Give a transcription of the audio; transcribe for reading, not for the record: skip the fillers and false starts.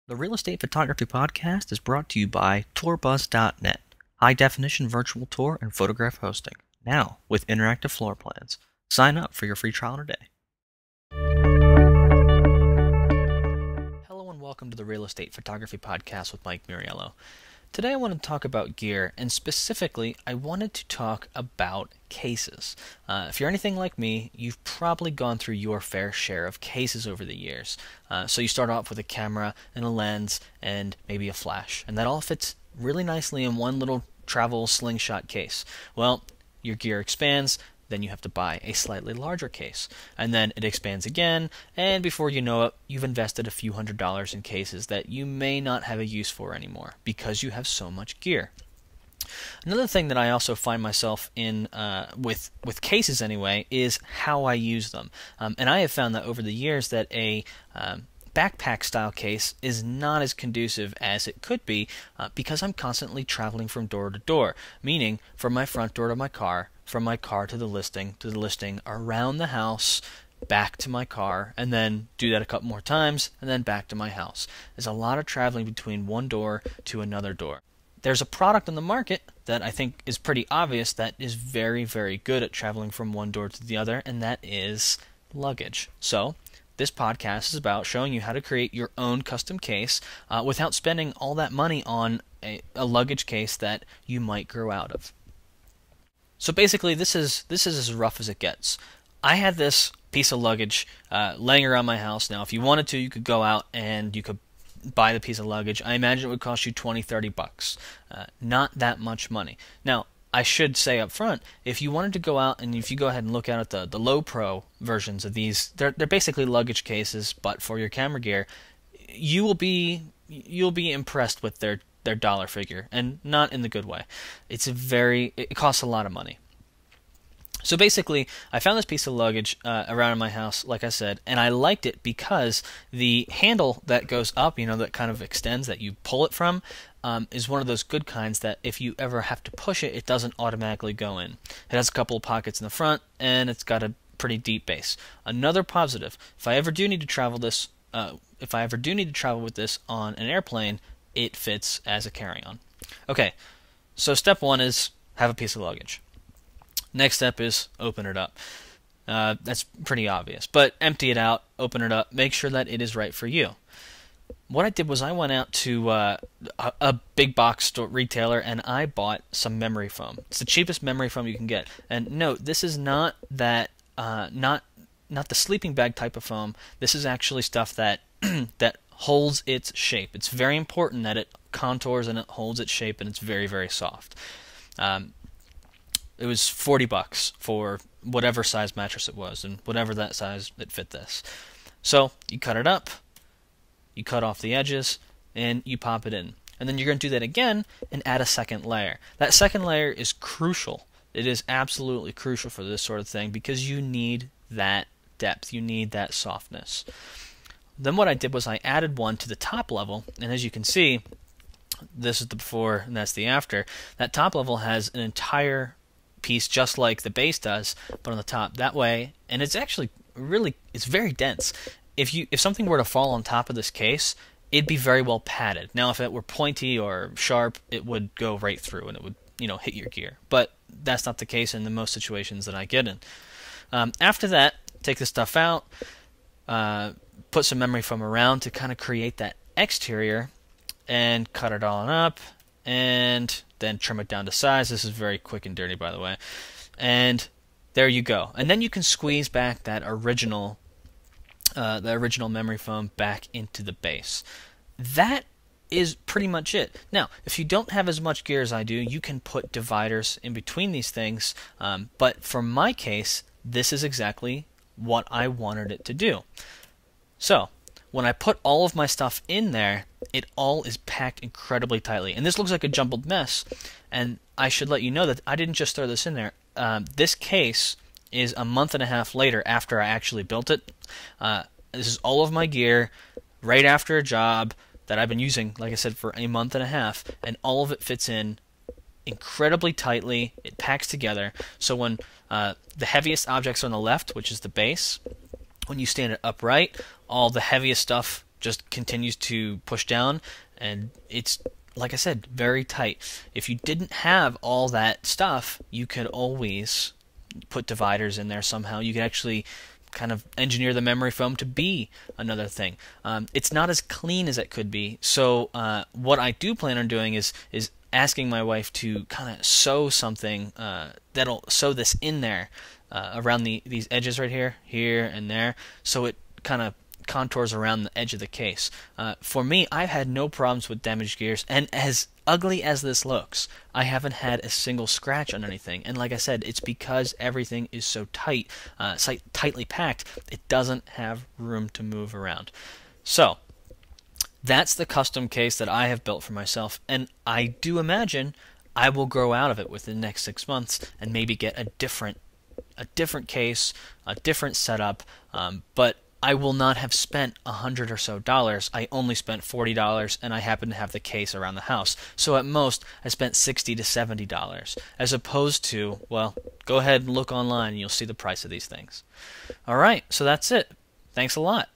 The Real Estate Photography Podcast is brought to you by TourBuzz.net, high-definition virtual tour and photograph hosting, now with interactive floor plans. Sign up for your free trial today. Hello and welcome to the Real Estate Photography Podcast with Mike Muriello. Today I want to talk about gear, and specifically I wanted to talk about cases. If you're anything like me, you've probably gone through your fair share of cases over the years. So you start off with a camera and a lens and maybe a flash, and that all fits really nicely in one little travel slingshot case. Well, your gear expands, then you have to buy a slightly larger case, and then it expands again, and before you know it, you've invested a few $100s in cases that you may not have a use for anymore because you have so much gear. Another thing that I also find myself in with cases anyway is how I use them, and I have found that over the years that a backpack style case is not as conducive as it could be because I'm constantly traveling from door to door, meaning from my front door to my car, from my car to the listing, around the house, back to my car, and then do that a couple more times, and then back to my house. There's a lot of traveling between one door to another door. There's a product on the market that I think is pretty obvious that is very, very good at traveling from one door to the other, and that is luggage. So this podcast is about showing you how to create your own custom case without spending all that money on a luggage case that you might grow out of. So basically, this is as rough as it gets. I had this piece of luggage laying around my house. Now, if you wanted to, you could go out and you could buy the piece of luggage. I imagine it would cost you $20-30. Not that much money. Now, I should say up front, if you wanted to go out and if you go ahead and look out at the low pro versions of these, they're basically luggage cases, but for your camera gear, you'll be impressed with their dollar figure, and not in the good way. It costs a lot of money. So basically, I found this piece of luggage around in my house, like I said, and I liked it because the handle that goes up, that kind of extends, that you pull it from, is one of those good kinds that if you ever have to push it, it doesn't automatically go in. It has a couple of pockets in the front, and it's got a pretty deep base. Another positive, if I ever do need to travel with this on an airplane, it fits as a carry-on. Okay, so step one is have a piece of luggage. Next step is open it up. That's pretty obvious, but empty it out, open it up, make sure that it is right for you. What I did was I went out to a big box store retailer and I bought some memory foam. It's the cheapest memory foam you can get. And note, this is not that not the sleeping bag type of foam. This is actually stuff that that holds its shape. It's very important that it contours and it holds its shape, and it's very, very soft. It was $40 for whatever size mattress it was, and whatever that size it fit this. So you cut it up, you cut off the edges, and you pop it in. And then you're going to do that again and add a second layer. That second layer is crucial. It is absolutely crucial for this sort of thing because you need that depth. You need that softness. Then what I did was I added one to the top level, and as you can see, this is the before and that's the after. That top level has an entire piece just like the base does, but on the top that way, and it's actually it's very dense. If something were to fall on top of this case, it'd be very well padded. Now if it were pointy or sharp, it would go right through and it would hit your gear. But that's not the case in the most situations that I get in. After that, take the stuff out, put some memory foam around to kind of create that exterior, and cut it all up, and then trim it down to size. This is very quick and dirty, by the way. And there you go. And then you can squeeze back that original memory foam back into the base. That is pretty much it. Now, if you don't have as much gear as I do, you can put dividers in between these things. But for my case, this is exactly what I wanted it to do. So when I put all of my stuff in there, it all is packed incredibly tightly. And this looks like a jumbled mess. And I should let you know that I didn't just throw this in there. This case is a month and a half later after I actually built it. This is all of my gear right after a job that I've been using, like I said, for a month and a half. And all of it fits in incredibly tightly. It packs together. So when the heaviest objects are on the left, which is the base, when you stand it upright, all the heaviest stuff just continues to push down, and it's, like I said, very tight. If you didn't have all that stuff, you could always put dividers in there somehow. You could actually kind of engineer the memory foam to be another thing. It's not as clean as it could be, so what I do plan on doing is asking my wife to kind of sew something that'll sew this in there around these edges right here, and there, so it kind of contours around the edge of the case. For me, I've had no problems with damaged gears, and as ugly as this looks, I haven't had a single scratch on anything. And like I said, it's because everything is so tight, tightly packed, it doesn't have room to move around. So that's the custom case that I have built for myself, and I do imagine I will grow out of it within the next 6 months and maybe get a different case, a different setup, but I will not have spent $100 or so. I only spent $40, and I happen to have the case around the house. So at most, I spent $60 to $70, as opposed to, well, go ahead and look online and you'll see the price of these things. All right, so that's it. Thanks a lot.